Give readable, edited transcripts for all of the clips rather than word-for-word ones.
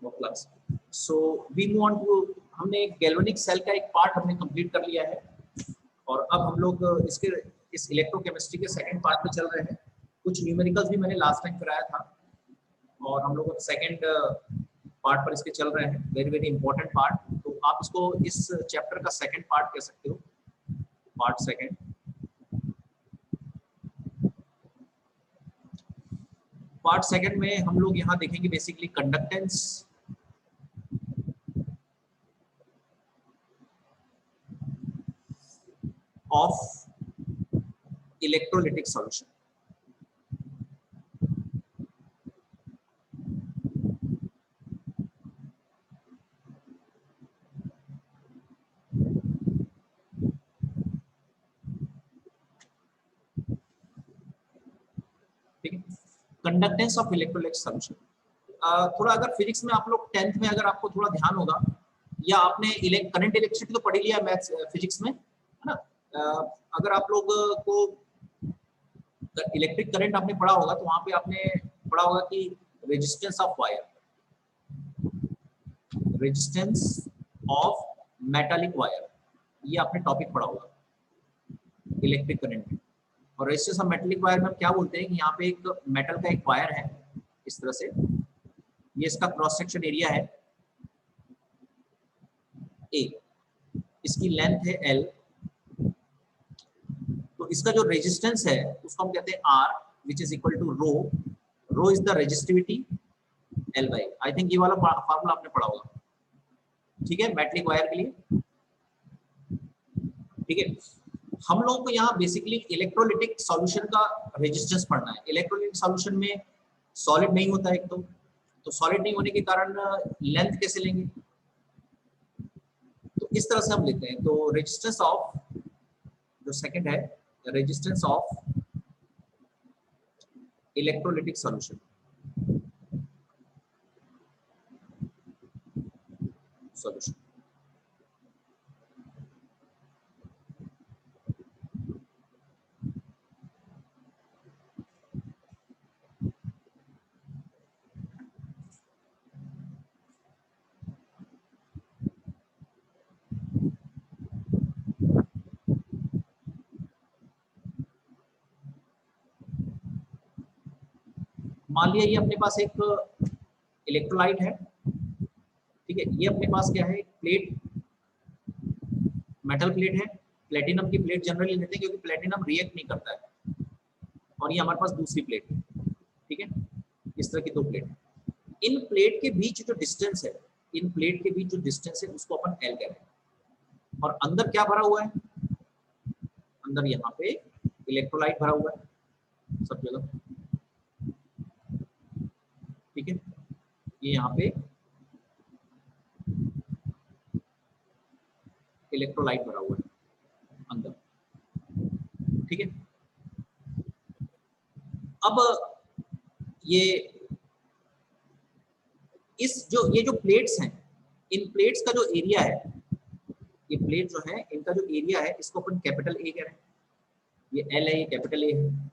No flux. So we move on to, हमने galvanic cell का एक पार्ट हमने कंप्लीट कर लिया है और अब हम लोग इसके इस इलेक्ट्रोकेमिस्ट्री के सेकंड पार्ट पे चल रहे हैं। कुछ न्यूमेरिकल्स भी मैंने लास्ट टाइम कराया था और हम लोग सेकंड पार्ट पर इसके चल रहे हैं, वेरी वेरी इंपॉर्टेंट पार्ट। तो आप इसको इस चैप्टर का सेकंड पार्ट कह सकते हो, पार्ट सेकंड। पार्ट सेकंड में हम लोग यहाँ देखेंगे basically conductance of electrolytic solution. ठीक है, कंडक्टेंस ऑफ इलेक्ट्रोलिटिक सॉल्यूशन। थोड़ा अगर फिजिक्स में आप लोग 10th में अगर आपको थोड़ा ध्यान होगा या आपने करंट इलेक्ट्रिसिटी तो पढ़ी लिया मैथ्स फिजिक्स में, है ना। अगर आप लोग को इलेक्ट्रिक करंट आपने पढ़ा होगा तो वहां पे आपने पढ़ा होगा कि resistance of wire, resistance of metallic wire, ये आपने टॉपिक पढ़ा होगा इलेक्ट्रिक करंट में। और रेजिस्टेंस ऑफ मेटालिक वायर में हम क्या बोलते हैं कि यहाँ पे एक मेटल का एक वायर है इस तरह से, ये इसका क्रॉस सेक्शन एरिया है ए, इसकी लेंथ है एल, तो इसका जो रेजिस्टेंस है उसको हम कहते हैं R, which is equal to rho. Rho is the resistivity, L by, I think ये वाला फार्मूला आपने पढ़ा होगा, ठीक है, मेटलिक वायर के लिए। ठीक है, हम लोगों को यहाँ बेसिकली इलेक्ट्रोलिटिक सॉल्यूशन का रेजिस्टेंस पढ़ना है। इलेक्ट्रोलिटिक सॉल्यूशन में सॉलिड नहीं होता एक तो सॉलिड नहीं होने के कारण लेंथ कैसे लेंगे, तो इस तरह से हम लेते हैं। तो रेजिस्टेंस ऑफ, जो सेकंड है, resistance of electrolytic solution, solution. मान लिया ये अपने पास एक इलेक्ट्रोलाइट है, ठीक है, ये अपने पास क्या है, प्लेट, मेटल प्लेट है। प्लेटिनम की प्लेट जनरली लेते हैं क्योंकि प्लेटिनम रिएक्ट नहीं करता है, और ये हमारे पास दूसरी प्लेट है, ठीक है, इस तरह की दो प्लेट है। इन प्लेट के बीच जो डिस्टेंस है, इन प्लेट के बीच जो डिस्टेंस है उसको अपन एल कहते हैं। और अंदर क्या भरा हुआ है, अंदर यहाँ पे इलेक्ट्रोलाइट भरा हुआ है सब जगह, ठीक है, ये यहाँ पे इलेक्ट्रोलाइट भरा हुआ है अंदर, ठीक है। अब ये ये जो प्लेट्स हैं, इन प्लेट्स का जो एरिया है, ये प्लेट जो है इनका जो एरिया है इसको अपन कैपिटल ए कह रहे हैं, ये एल है, ये कैपिटल ए है।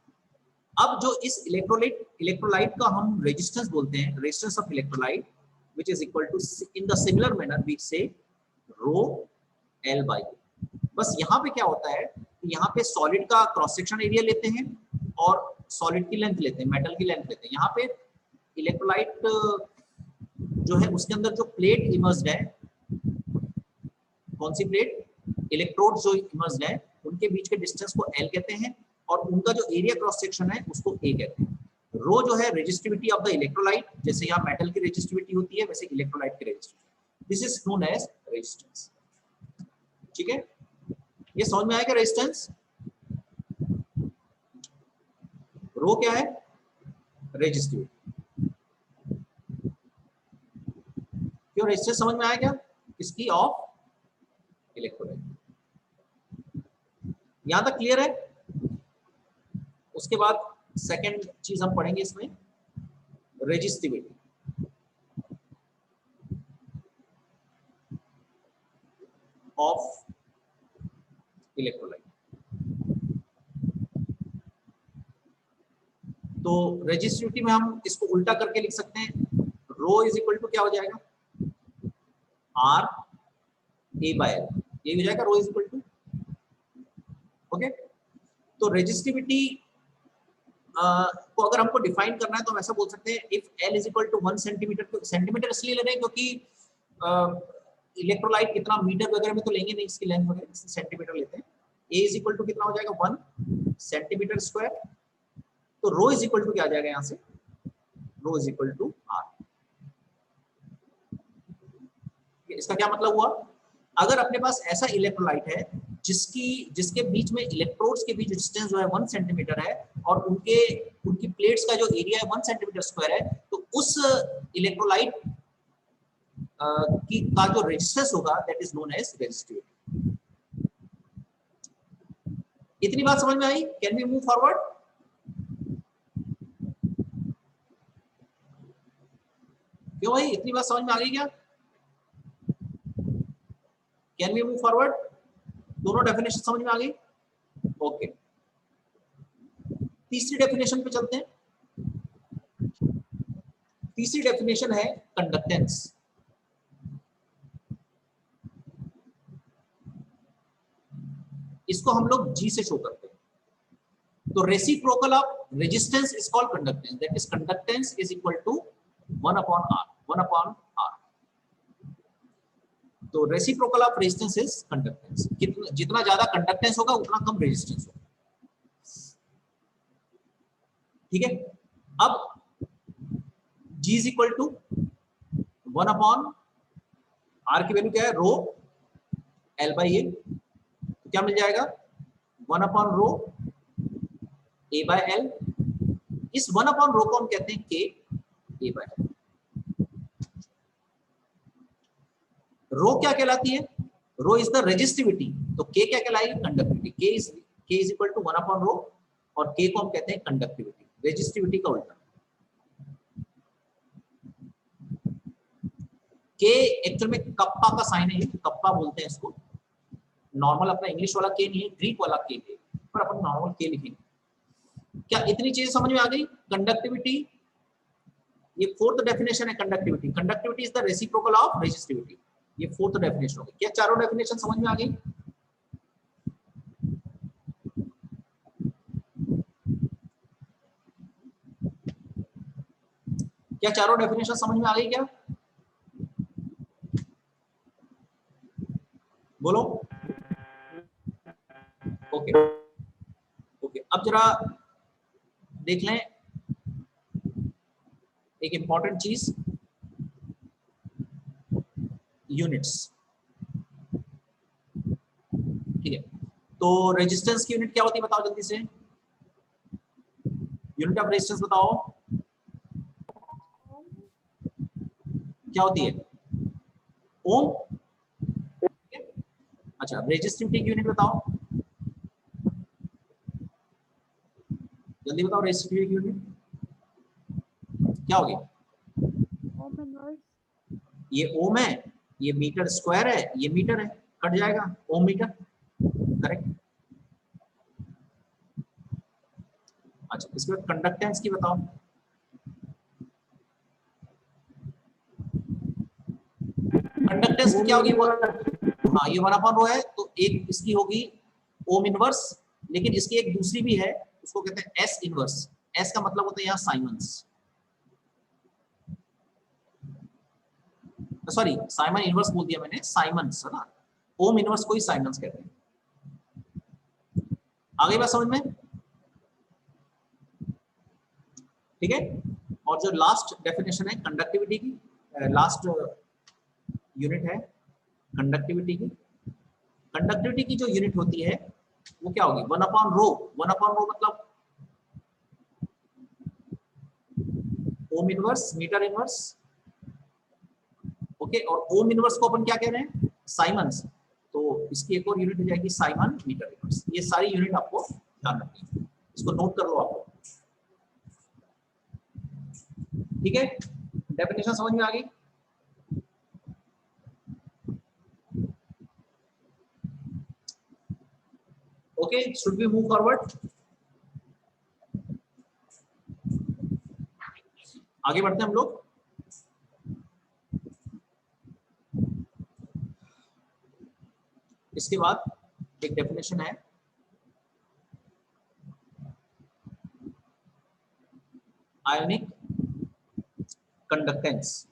अब जो इस इलेक्ट्रोलाइट का हम रेजिस्टेंस बोलते हैं, resistance of electrolyte, which is equal to, in the similar manner we say rho L by. बस यहाँ पे क्या होता है, यहाँ पे सॉलिड का क्रॉस सेक्शन एरिया लेते हैं और सॉलिड की लेंथ लेते हैं, मेटल की लेंथ लेते हैं। यहाँ पे इलेक्ट्रोलाइट जो है उसके अंदर जो प्लेट इमर्स्ड है, कौन सी प्लेट, इलेक्ट्रोड जो इमर्स्ड है, उनके बीच के डिस्टेंस को एल कहते हैं और उनका जो एरिया क्रॉस सेक्शन है उसको ए कहते हैं। रो जो है रेजिस्टिविटी ऑफ द इलेक्ट्रोलाइट, जैसे यहाँ मेटल की रेजिस्टिविटी होती है वैसे इलेक्ट्रोलाइट की resistivity, this is known as resistance, ठीक है। ये समझ में आएगा रेजिस्टेंस, रो क्या है, रेजिस्टिविटी। क्यों, रेजिस्टेंस समझ में आया क्या, इसकी ऑफ इलेक्ट्रोलाइट, यहां तक क्लियर है। उसके बाद सेकंड चीज हम पढ़ेंगे इसमें, रेजिस्टिविटी ऑफ इलेक्ट्रोलाइट। तो रेजिस्टिविटी में हम इसको उल्टा करके लिख सकते हैं, रो इज इक्वल टू क्या हो जाएगा, आर ए बाय एल, ये हो जाएगा रो इज इक्वल टू। ओके, तो रेजिस्टिविटी को अगर हमको डिफाइन करना है तो हम ऐसा बोल सकते हैं, if L is equal to 1 centimetre, centimetre इसलिए ले रहे हैं क्योंकि इलेक्ट्रोलाइट कितना मीटर वगैरह में तो लेंगे नहीं, इसकी लेंथ वगैरह सेंटीमीटर लेते हैं। ए इज इक्वल टू कितना हो जाएगा 1 सेंटीमीटर स्क्वायर, तो रो इज इक्वल टू क्या आ जाएगा यहाँ से, रो इज इक्वल टू आर। इसका क्या मतलब हुआ, अगर अपने पास ऐसा इलेक्ट्रोलाइट है जिसके बीच में इलेक्ट्रोड्स के बीच डिस्टेंस जो है 1 सेंटीमीटर है और उनकी प्लेट्स का जो एरिया है 1 सेंटीमीटर स्क्वायर है, तो उस इलेक्ट्रोलाइट का जो रेजिस्टेंस होगा that is known as resistivity. इतनी बात समझ में आई? Can we move forward? क्यों भाई, इतनी बात समझ में आ गई क्या? Can we move forward? दोनों डेफिनेशन समझ में आ गई? ओके, तीसरी डेफिनेशन पे चलते हैं। तीसरी डेफिनेशन है कंडक्टेंस। इसको हम लोग जी से शो करते हैं। तो reciprocal of resistance is called conductance, that is conductance is equal to 1 upon R, 1 upon R. तो reciprocal of resistance is conductance, जितना ज्यादा कंडक्टेंस होगा उतना कम रेजिस्टेंस होगा। ठीक है, अब G is equal to 1 upon R की वैल्यू क्या है, रो एल बाई ए, तो क्या मिल जाएगा 1 upon row A by L. इस 1 अपॉन रो को हम कहते हैं के ए बाय एल। रो क्या कहलाती है, रो इज द रेजिस्टिविटी, तो के क्या कहलाएगी, conductivity. K is equal to 1 upon rho, और के को हम कहते हैं कंडक्टिविटी, रेजिस्टिविटी का उल्टा। के एक्चुअल में कप्पा का साइन है, कप्पा बोलते हैं इसको। नॉर्मल अपना इंग्लिश वाला के नहीं है, ग्रीक वाला के है, पर अपन नॉर्मल के लिखेंगे। क्या इतनी चीजें समझ में आ गई? कंडक्टिविटी, ये फोर्थ डेफिनेशन है conductivity. Conductivity is the reciprocal of resistivity, ये फोर्थ डेफिनेशन हो गई। क्या चारों डेफिनेशन समझ में आ गई? क्या चारों डेफिनेशन समझ में आ गई क्या? बोलो। ओके ओके, अब जरा देख लें एक इंपॉर्टेंट चीज, यूनिट्स। ठीक है, तो रेजिस्टेंस की यूनिट क्या होती है बताओ जल्दी से, यूनिट ऑफ रेजिस्टेंस बताओ क्या होती है, ओम। अच्छा, रेजिस्टिविटी की यूनिट बताओ जल्दी बताओ, रेजिस्टिविटी की यूनिट क्या होगी? ये ओम है, ये मीटर स्क्वायर है, ये मीटर है, कट जाएगा, ओम मीटर, करेक्ट। अच्छा, इसके बाद कंडक्टेंस की बताओ। कंडक्टेंस की क्या होगी? हाँ, ये 1 अपॉन रो है, तो एक इसकी होगी ओम इनवर्स, लेकिन इसकी एक दूसरी भी है, उसको कहते हैं एस इनवर्स। एस का मतलब होता है यहाँ साइमंस, सॉरी साइमन इनवर्स बोल दिया मैंने, साइमंस है ना, ओम इनवर्स को ही साइमंस कहते हैं। आगे बात समझ में? ठीक है, और जो लास्ट डेफिनेशन है कंडक्टिविटी की, लास्ट यूनिट है कंडक्टिविटी की। कंडक्टिविटी की जो यूनिट होती है वो क्या होगी? 1 अपॉन रो। 1 अपॉन रो मतलब ohm inverse, metre inverse. Okay, और ओम इनवर्स को अपन क्या कह रहे हैं? साइमंस। तो इसकी एक और यूनिट हो जाएगी साइमन मीटर इनवर्स। ये सारी यूनिट आपको ध्यान रखनी है, इसको नोट कर लो आप। ठीक है, डेफिनेशन समझ में आ गई? Okay, should we move forward? आगे बढ़ते हैं हम लोग। इसके बाद एक डेफिनेशन है आयोनिक कंडक्टेंस।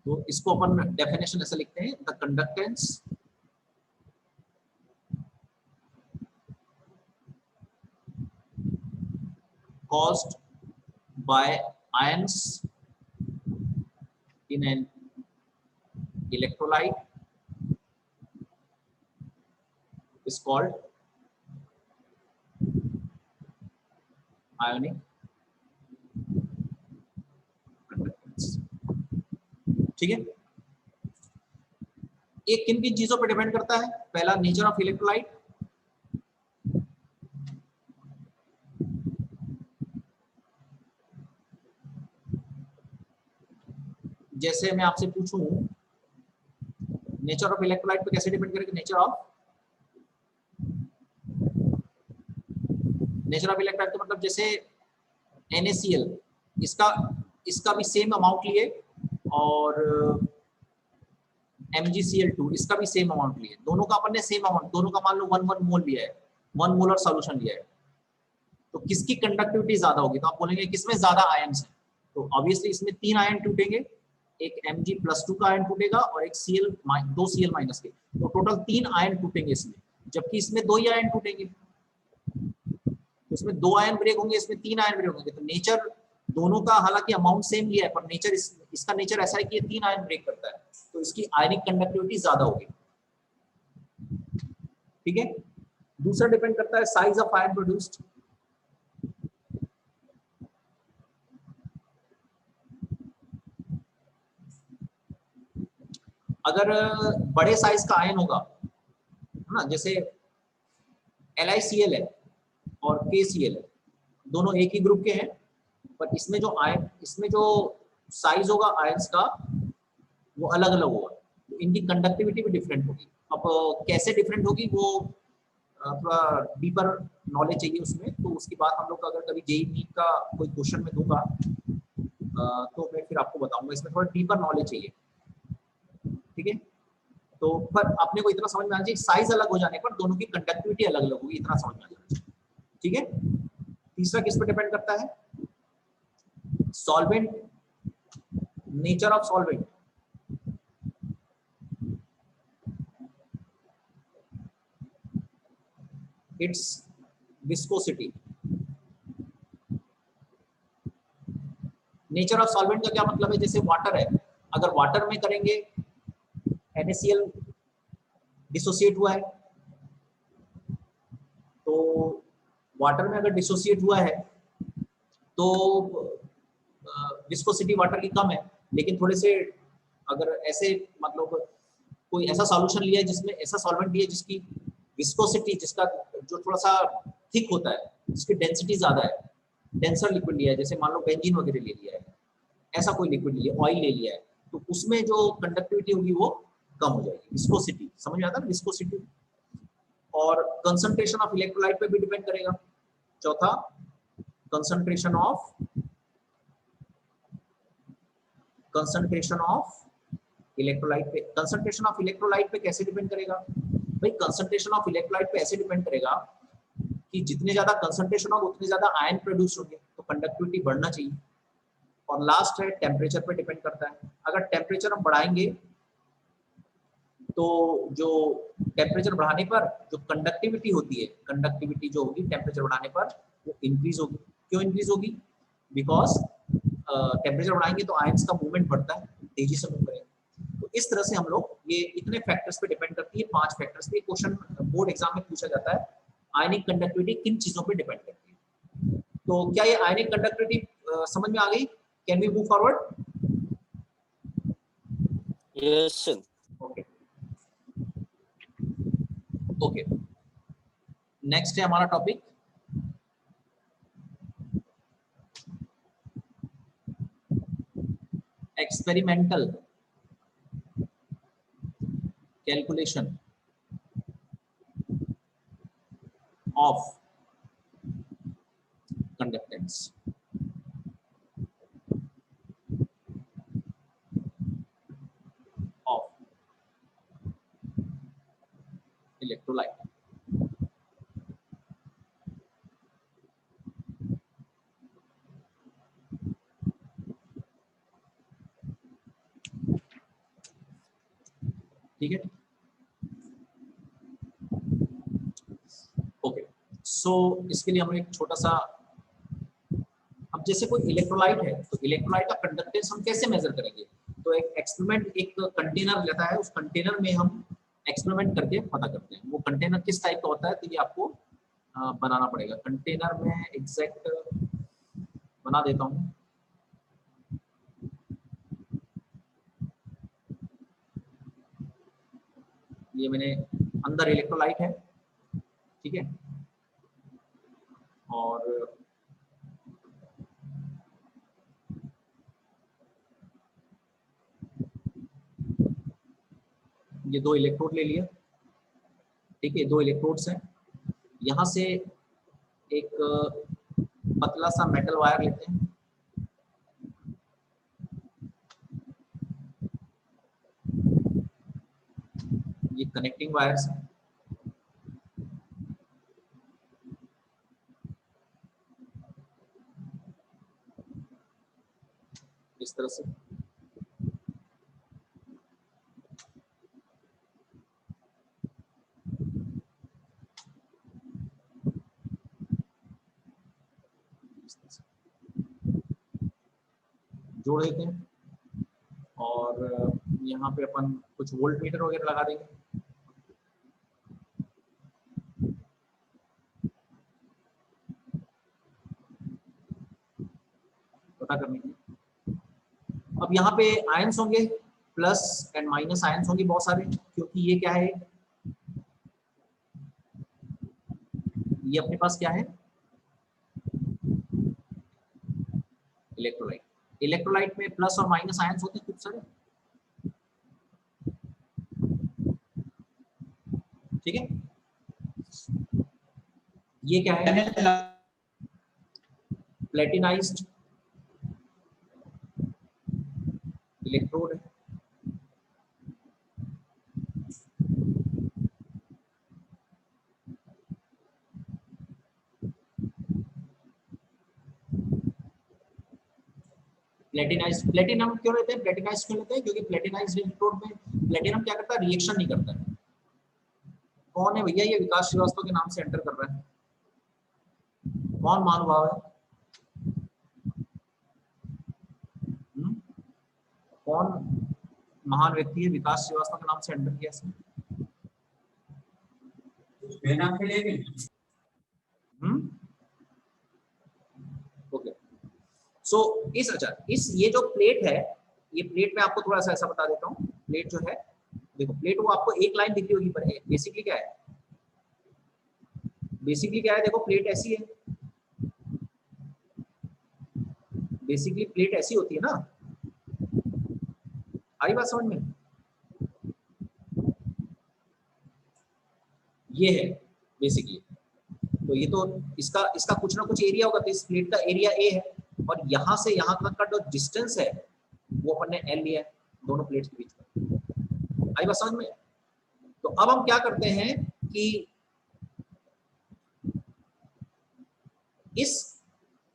तो इसको अपन डेफिनेशन ऐसे लिखते हैं, the conductance caused by ions in an electrolyte is called ionic conductance। ठीक है, ये किन किन चीजों पर डिपेंड करता है? पहला, नेचर ऑफ इलेक्ट्रोलाइट, जैसे मैं आपसे पूछूं नेचर ऑफ इलेक्ट्रोलाइट पे कैसे डिपेंड करेगा? नेचर ऑफ इलेक्ट्रोलाइट का मतलब जैसे NaCl, इसका भी सेम अमाउंट लिए और MgCl2 इसका भी सेम अमाउंट लिए, दोनों का अपन ने सेम अमाउंट, दोनों का मान लो 1 मोल लिया है, 1 मोलर सॉल्यूशन लिया है, तो किसकी कंडक्टिविटी ज्यादा होगी? तो आप बोलेंगे किसमें ज्यादा आयन्स है? तो ऑब्वियसली इसमें 3 आयन टूटेंगे, एक Mg+2 का आयन टूटेगा और एक दो Cl- के, तो टोटल 3 आयन टूटेंगे इसमें, जबकि इसमें 2 ही आयन टूटेंगे। तो इसमें 2 आयन ब्रेक होंगे, इसमें 3 आयन ब्रेक होंगे। तो नेचर दोनों का हालांकि अमाउंट सेम लिया है, पर नेचर इसका नेचर ऐसा है कि ये 3 आयन ब्रेक करता है, तो इसकी आयनिक कंडक्टिविटी ज्यादा होगी। ठीक है, दूसरा डिपेंड करता है साइज ऑफ आयन प्रोड्यूस्ड। अगर बड़े साइज का आयन होगा है ना, जैसे LiCl है और KCl है, दोनों एक ही ग्रुप के हैं, पर इसमें जो साइज होगा आयंस का वो अलग अलग होगा, तो इनकी कंडक्टिविटी भी डिफरेंट होगी। अब कैसे डिफरेंट होगी वो थोड़ा डीपर नॉलेज चाहिए उसमें, तो उसकी बात हम लोग अगर कभी JEE नीट का कोई क्वेश्चन में दूंगा तो मैं फिर आपको बताऊंगा, इसमें थोड़ा डीपर नॉलेज चाहिए। ठीक है, तो पर अपने को इतना समझ में आना चाहिए, साइज अलग हो जाने पर दोनों की कंडक्टिविटी अलग अलग होगी, इतना समझ में आ जाना चाहिए। ठीक है, तीसरा किस पर डिपेंड करता है? Solvent, nature of solvent. It's viscosity. Nature of solvent का क्या मतलब है? जैसे वाटर है, अगर वाटर में करेंगे NaCl डिसोसिएट हुआ है, तो वाटर में अगर डिसोसिएट हुआ है तो विस्कोसिटी वाटर की कम है, लेकिन थोड़े से अगर ऐसे मतलब कोई ऐसा सॉल्यूशन लिया है जिसमें ऐसा सॉल्वेंट लिया है जिसकी विस्कोसिटी, जिसका जो थोड़ा सा थिक होता है, जिसकी डेंसिटी ज्यादा है, डेंसर लिक्विड लिया है, जैसे मान लो बेंजीन वगैरह ले लिया है, ऐसा कोई लिक्विड लिया, ऑयल ले लिया है, तो उसमें जो कंडक्टिविटी होगी वो कम हो जाएगी। विस्कोसिटी समझ में आता है ना, विस्कोसिटी। और कंसंट्रेशन ऑफ इलेक्ट्रोलाइट पे भी डिपेंड करेगा। चौथा, कंसंट्रेशन ऑफ इलेक्ट्रोलाइट पे। कंसंट्रेशन ऑफ इलेक्ट्रोलाइट पे कैसे डिपेंड करेगा भाई? कंसंट्रेशन ऑफ इलेक्ट्रोलाइट पे ऐसे डिपेंड करेगा कि जितने ज्यादा कंसंट्रेशन होगा उतने ज्यादा आयन प्रोड्यूस होंगे, तो कंडक्टिविटी बढ़ना चाहिए। और लास्ट है टेम्परेचर पे डिपेंड करता है। अगर टेम्परेचर हम बढ़ाएंगे तो जो टेम्परेचर बढ़ाने पर जो कंडक्टिविटी होती है, कंडक्टिविटी जो होगी टेम्परेचर बढ़ाने पर वो इंक्रीज होगी। क्यों इंक्रीज होगी? बिकॉज टेम्परेचर बढ़ाएंगे तो आयंस का मूवमेंट बढ़ता है, तेजी से मूव करेंगे। तो इस तरह से हम लोग ये इतने फैक्टर्स पे डिपेंड करती है, 5 फैक्टर्स पे। क्वेश्चन बोर्ड एग्जाम में पूछा जाता है आयनिक कंडक्टिविटी किन चीजों पे डिपेंड करती है। तो क्या ये आयनिक कंडक्टिविटी समझ में आ गई? Can we move forward? Yes sir. Okay okay, next है हमारा topic experimental calculation of conductance. Electrolyte. ठीक है, ओके। सो इसके लिए हम एक छोटा सा, अब जैसे कोई इलेक्ट्रोलाइट है तो इलेक्ट्रोलाइट का कंडक्टेंस हम कैसे मेजर करेंगे? तो एक एक्सपेरिमेंट, एक कंटेनर लेता है, उस कंटेनर में हम एक्सपेरिमेंट करके पता करते हैं वो कंटेनर किस टाइप का होता है। तो ये आपको बनाना पड़ेगा। कंटेनर में एग्जैक्ट बना देता हूँ। ये मैंने अंदर इलेक्ट्रोलाइट है, ठीक है, और ये 2 इलेक्ट्रोड ले लिया, ठीक है, 2 इलेक्ट्रोड्स हैं। यहाँ से एक पतला सा मेटल वायर लेते हैं, ये कनेक्टिंग वायर्स हैं। इस तरह से जोड़ देते हैं और यहाँ पे अपन कुछ वोल्ट मीटर वगैरह लगा देंगे। पता करने के लिए अब यहाँ पे आयंस होंगे, प्लस एंड माइनस आयंस होंगे बहुत सारे, क्योंकि ये क्या है, ये अपने पास क्या है, इलेक्ट्रोलाइट। इलेक्ट्रोलाइट में प्लस और माइनस आयंस होते हैं खूब सारे, ठीक है। ये क्या है, प्लेटिनाइज्ड इलेक्ट्रोड है। प्लेटिनाइज्ड, प्लेटिनम क्यों लेते हैं, प्लेटिनाइज्ड क्यों लेते हैं, क्योंकि प्लेटिनाइज्ड इलेक्ट्रोड में प्लेटिनम क्या करता है, रिएक्शन नहीं करता है। कौन है भैया ये विकास श्रीवास्तव के नाम से एंटर कर रहा है, कौन महानुभाव है? कौन महान व्यक्ति है विकास श्रीवास्तव के नाम से एंटर किया इसने? ओके, सो इस, अच्छा, इस ये जो प्लेट है, ये प्लेट में आपको थोड़ा सा ऐसा बता देता हूँ। प्लेट जो है, देखो प्लेट वो आपको एक लाइन दिख रही होगी, पर बेसिकली क्या है, बेसिकली क्या है, देखो प्लेट ऐसी है, बेसिकली प्लेट ऐसी होती है ना, आई बात समझ में? ये है बेसिकली, तो ये तो इसका इसका कुछ ना कुछ एरिया होगा, तो इस प्लेट का एरिया ए है, और यहाँ से यहाँ तक का जो डिस्टेंस है वो अपन ने एल लिया है दोनों प्लेट्स के बीच में। आई बात समझ में? तो अब हम क्या करते हैं कि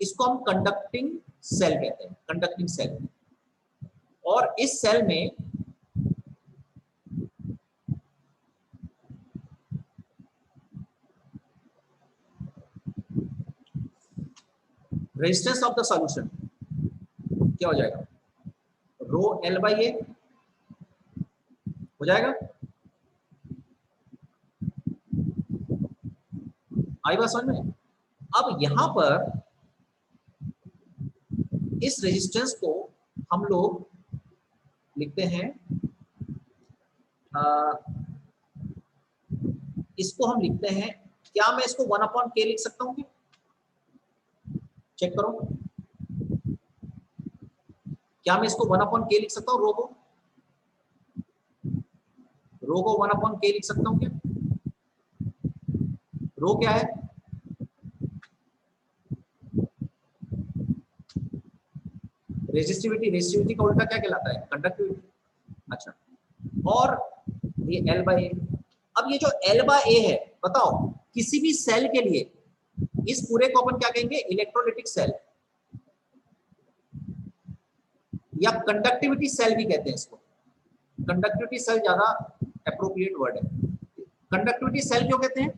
इसको हम कंडक्टिंग सेल कहते हैं, कंडक्टिंग सेल। और इस सेल में रेजिस्टेंस ऑफ द सॉल्यूशन क्या हो जाएगा, रो एल बाई ए हो जाएगा। आई बात समझ में? अब यहां पर इस रेजिस्टेंस को हम लोग लिखते हैं, इसको हम लिखते हैं, क्या मैं इसको 1/k लिख सकता हूं? चेक करो, क्या मैं इसको 1/k लिख सकता हूं? रो को 1/k लिख सकता हूं क्या? रो क्या है, रेजिस्टिविटी। रेजिस्टिविटी का उल्टा क्या कहलाता है, कंडक्टिविटी। अच्छा, और ये L बाई ए। अब अब ये जो L बाय A है, बताओ किसी भी सेल के लिए इस पूरे को अपन क्या कहेंगे, इलेक्ट्रोलिटिक सेल या कंडक्टिविटी सेल भी कहते हैं इसको। कंडक्टिविटी सेल ज्यादा एप्रोप्रिएट वर्ड है। कंडक्टिविटी सेल क्यों कहते हैं,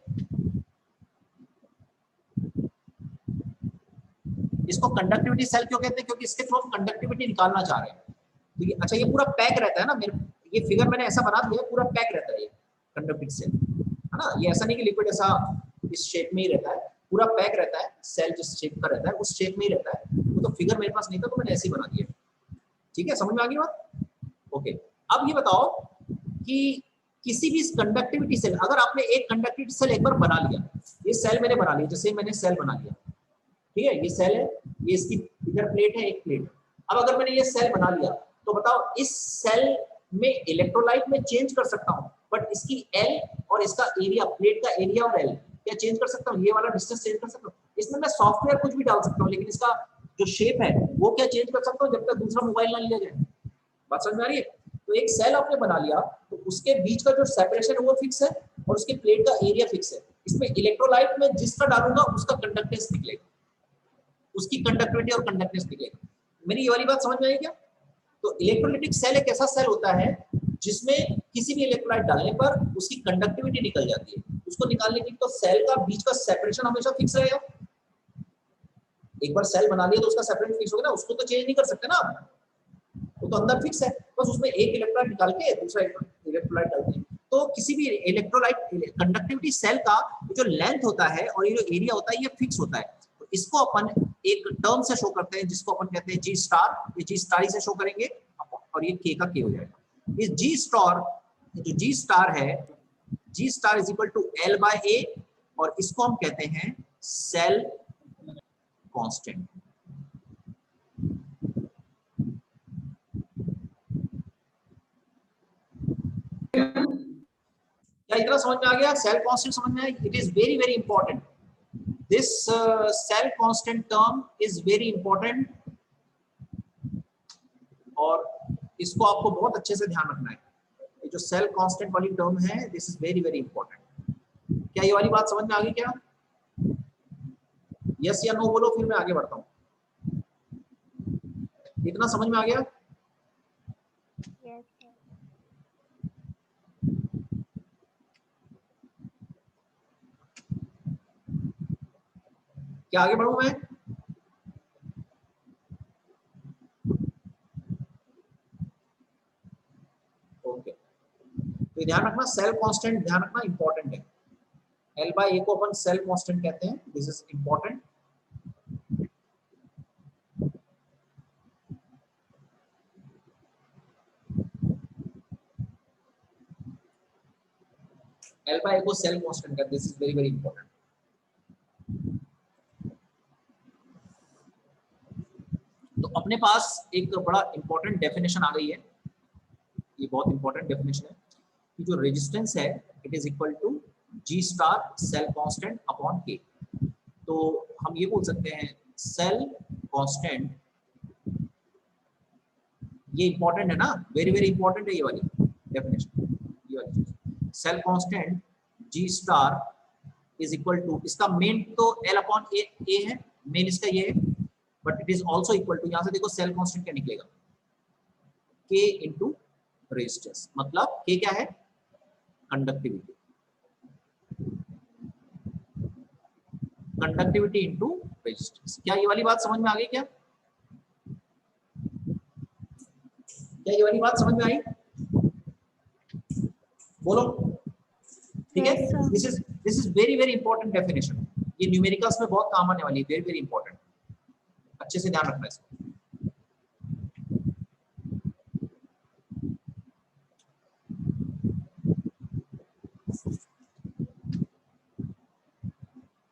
इसको कंडक्टिविटी सेल क्यों कहते हैं, क्योंकि इसके थ्रू हम कंडक्टिविटी निकालना चाह रहे हैं। तो ये अच्छा, ये पूरा पैक रहता है ना, मेरे ये फिगर मैंने ऐसा बना दिया, पूरा पैक रहता है ये कंडक्टिविटी सेल, है ना। ये ऐसा नहीं कि लिक्विड ऐसा इस शेप में ही रहता है, पूरा पैक रहता है, सेल जिस शेप का रहता है उस शेप में ही रहता है। तो फिगर मेरे पास नहीं था तो मैंने ऐसे ही बना दिया। ठीक है, समझ में आ गई बात। ओके, अब ये बताओ कि किसी भी कंडक्टिविटी सेल, अगर आपने एक कंडक्टिविटी सेल एक बार बना लिया, ये सेल मैंने बना लिया, जैसे मैंने सेल बना लिया, ठीक है, ये सेल है, ये इसकी इधर प्लेट है, एक प्लेट। अब अगर मैंने ये सेल बना लिया तो बताओ इस सेल में इलेक्ट्रोलाइट में चेंज कर सकता हूं, बट इसकी एल और इसका एरिया, प्लेट का एरिया और एल क्या चेंज कर सकता हूं, ये वाला डिस्टेंस चेंज कर सकता हूं। इसमें मैं सॉफ्टवेयर कुछ भी डाल सकता हूं, लेकिन इसका जो शेप है वो क्या चेंज कर सकता हूं जब तक दूसरा मोबाइल ना लिया जाए। बात समझ में आ रही है। तो एक सेल आपने बना लिया तो उसके बीच का जो सेपरेशन है वो फिक्स है और उसके प्लेट का एरिया फिक्स है। इसमें इलेक्ट्रोलाइट में जिसका डालूंगा उसका कंडक्टेंस निकलेगा, उसकी कंडक्टिविटी और कंडक्टेंस निकलेगा। मेरी ये वाली बात समझ में आई क्या। तो इलेक्ट्रोलिटिक सेल एक ऐसा सेल होता है जिसमें किसी भी इलेक्ट्रोलाइट डालने पर उसकी कंडक्टिविटी निकल जाती है। उसको निकालने की तो सेल का बीच का सेपरेशन हमेशा फिक्स रहेगा। एक बार सेल बना लिया तो उसका सेपरेशन फिक्स हो गया ना, उसको तो चेंज नहीं कर सकते ना, वो तो अंदर फिक्स है। बस उसमें एक इलेक्ट्रोलाइट निकाल के दूसरा इलेक्ट्रोलाइट डालते हैं। तो किसी भी इलेक्ट्रोलाइट कंडक्टिविटी सेल का जो लेंथ होता है और ये जो एरिया होता है ये फिक्स होता है। तो इसको अपन एक टर्म से शो करते हैं जिसको अपन कहते हैं जी स्टार। ये जी स्टार ही से शो करेंगे और ये के का के हो जाएगा। इस जी स्टार, जो जी स्टार है, G star is equal to L by A और इसको हम कहते हैं सेल कांस्टेंट। क्या इतना समझ में आ गया, सेल कांस्टेंट समझ में आया। It is very very important, this cell constant term is very important और इसको आपको बहुत अच्छे से ध्यान रखना है। ये जो सेल कांस्टेंट वाली टर्म है, this is very very important. क्या ये वाली बात समझ में आ गई क्या, यस या नो बोलो, फिर मैं आगे बढ़ता हूँ। इतना समझ में आ गया। yes, क्या आगे बढ़ूं मैं, ओके। तो ध्यान रखना, सेल कांस्टेंट ध्यान रखना इंपॉर्टेंट है। एल बाय ए को अपन सेल कांस्टेंट कहते हैं, this is important. L by A को सेल कांस्टेंट कहते हैं, this is very very important. तो अपने पास एक बड़ा इंपॉर्टेंट डेफिनेशन आ गई है, ये बहुत इंपॉर्टेंट डेफिनेशन है कि जो रेजिस्टेंस है it is equal to G star cell constant upon K. तो हम ये बोल सकते हैं सेल कांस्टेंट, ये इंपॉर्टेंट है ना, वेरी वेरी इंपॉर्टेंट है ये वाली डेफिनेशन, ये वाली cell constant G star is equal to, इसका मेन तो एल अपॉन ए है, मेन इसका ये है, but it is also equal to, यहां से देखो सेल कांस्टेंट क्या निकलेगा, के इंटू रेजिस्टेंस। मतलब के क्या है, कंडक्टिविटी, कंडक्टिविटी इंटू रेजिस्टेंस। क्या ये वाली बात समझ में आ गई क्या, क्या ये वाली बात समझ में आई, बोलो। ठीक है, yes, sir. This is very very important definition, ये न्यूमेरिकल्स में बहुत काम आने वाली है, वेरी वेरी इंपॉर्टेंट, अच्छे से ध्यान रखना इसको।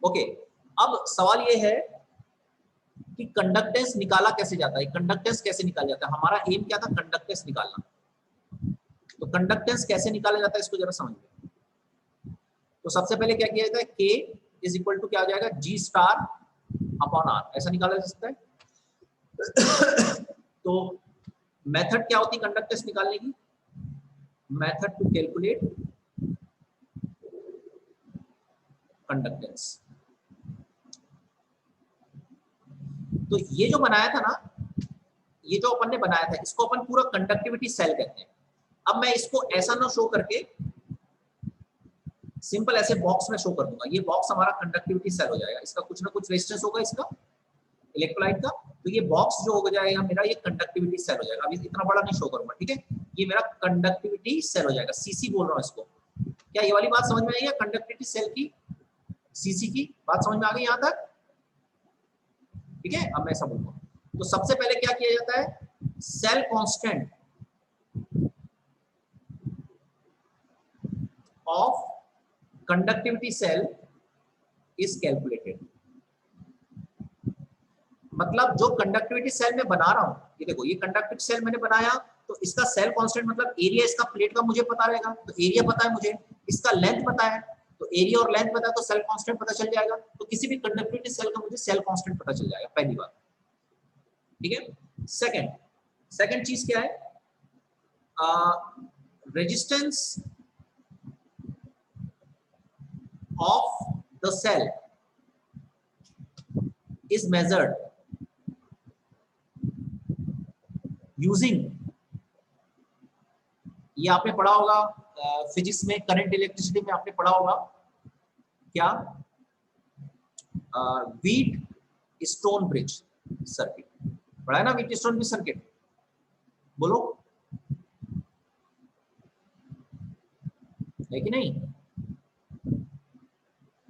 ओके, अब सवाल ये है कि कंडक्टेंस निकाला कैसे जाता है, कंडक्टेंस कैसे निकाला जाता है। हमारा एम क्या था, कंडक्टेंस निकालना। तो कंडक्टेंस कैसे निकाला जाता है इसको जरा समझिए। तो सबसे पहले क्या किया जाता है, के इज इक्वल टू क्या हो जाएगा, जी स्टार अपॉन आर, ऐसा निकाला जा सकता है। तो मेथड क्या होती है कंडक्टेंस निकालने की, मेथड टू कैलकुलेट कंडक्टेंस। तो ये जो बनाया था ना, ये जो अपन ने बनाया था, इसको अपन पूरा कंडक्टिविटी सेल कहते हैं। अब मैं इसको ऐसा ना शो करके सिंपल ऐसे बॉक्स में शो कर दूंगा। ये बॉक्स हमारा कंडक्टिविटी सेल हो जाएगा, इसका कुछ ना कुछ रेजिस्टेंस होगा इसका इलेक्ट्रोलाइट का, तो ये बॉक्स जो हो जाएगा मेरा, ये कंडक्टिविटी सेल हो जाएगा। अभी इतना बड़ा नहीं शो करूंगा, ठीक है। ये मेरा कंडक्टिविटी सेल हो जाएगा, सीसी बोल रहा हूँ इसको। क्या ये वाली बात समझ में आई है? कंडक्टिविटी सेल की, सीसी की बात समझ में आ गई यहां तक? ठीक है। अब मैं ऐसा बोलूंगा, तो सबसे पहले क्या किया जाता है, cell constant of conductivity cell is calculated. मतलब जो कंडक्टिविटी सेल में बना रहा हूं, ये देखो, ये कंडक्टिविटी सेल मैंने बनाया, तो इसका सेल कांस्टेंट मतलब एरिया इसका प्लेट का मुझे पता रहेगा, तो एरिया पता है मुझे, इसका लेंथ पता है, तो एरिया और लेंथ पता है, तो सेल कांस्टेंट पता चल जाएगा। तो किसी भी कंडक्टिविटी सेल का मुझे सेल कांस्टेंट पता चल जाएगा, पहली बात। ठीक है। सेकंड चीज क्या है, resistance of the cell is measured using, ये आपने पढ़ा होगा फिजिक्स में, करंट इलेक्ट्रिसिटी में आपने पढ़ा होगा क्या, व्हीट स्टोन ब्रिज सर्किट पढ़ा है ना, व्हीट स्टोन ब्रिज सर्किट, बोलो है कि नहीं?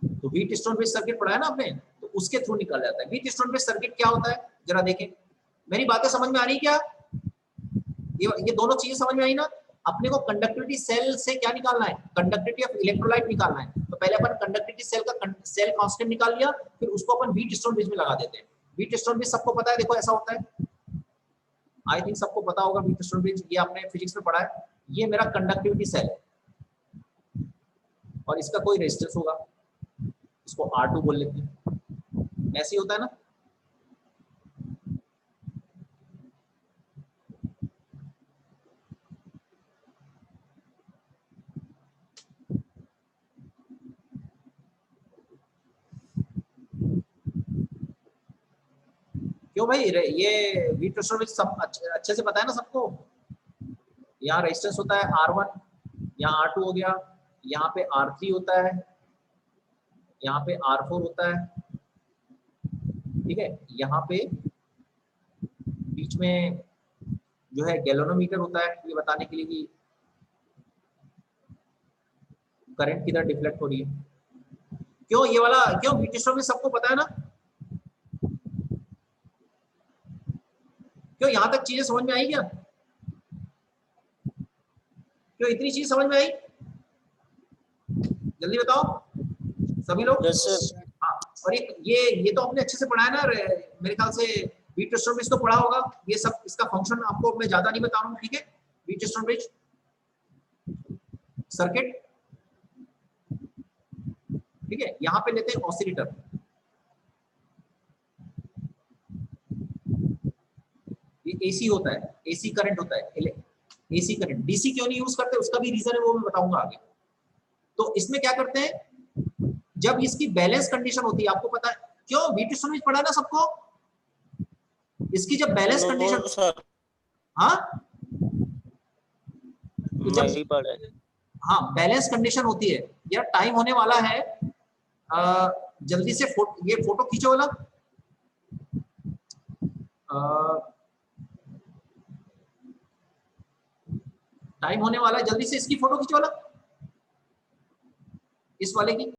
तो व्हीट स्टोन ब्रिज सर्किट पढ़ा है ना आपने, तो उसके थ्रू निकल जाता है। व्हीट स्टोन ब्रिज सर्किट क्या होता है, जरा देखें, मेरी बातें समझ में आ रही क्या? ये दोनों चीजें समझ में आई ना? अपने को कंडक्टिविटी सेल से क्या निकालना है, कंडक्टिविटी ऑफ इलेक्ट्रोलाइट निकालना है। तो पहले अपन कंडक्टिविटी सेल का सेल कांस्टेंट निकाल लिया, फिर उसको अपन व्हीट स्टोन ब्रिज में लगा देते हैं। व्हीट स्टोन ब्रिज सबको पता है, देखो ऐसा होता है, आई थिंक सबको पता होगा व्हीट स्टोन ब्रिज, ये आपने फिजिक्स में पढ़ा है। ये मेरा कंडक्टिविटी सेल है और इसका कोई रेजिस्टेंस होगा, इसको R2 बोल लेते हैं, ऐसे ही होता है ना। क्यों भाई, ये व्हीट स्टोन ब्रिज सब अच्छे से पता है ना सबको। यहाँ रेजिस्टेंस होता है R1, यहाँ R2 हो गया, यहाँ पे R3 होता है, यहाँ पे R4 होता है, ठीक है। यहाँ पे बीच में जो है गैल्वेनोमीटर होता है, ये बताने के लिए कि करंट किधर डिफ्लेक्ट हो रही है। क्यों ये वाला, क्यों व्हीट स्टोन ब्रिज सबको पता है ना? क्यों यहां तक चीजें समझ में आई क्या? क्यों इतनी चीज समझ में आई? जल्दी बताओ सभी लोग। हाँ, और ये तो आपने अच्छे से पढ़ा है ना मेरे ख्याल से, व्हीट स्टोन ब्रिज तो पढ़ा होगा। ये सब इसका फंक्शन आपको मैं ज्यादा नहीं बता रहा हूँ, ठीक है। व्हीट स्टोन ब्रिज सर्किट, ठीक है। यहाँ पे लेते हैं ऑसिलेटर, ये एसी होता है, एसी करंट होता है, एसी करंट। डीसी क्यों नहीं यूज करते, उसका भी रीजन है, वो मैं बताऊंगा आगे। तो इसमें क्या करते हैं, जब इसकी बैलेंस कंडीशन होती है, आपको पता है क्यों व्हीट स्टोन ब्रिज पढ़ा ना सबको, इसकी जब बैलेंस कंडीशन, हाँ तो जब हाँ बैलेंस कंडीशन होती है, यार टाइम होने वाला है, जल्दी से ये फोटो खींचो वाला, टाइम होने वाला है, जल्दी से इसकी फोटो खींचो वाला, इस वाले की।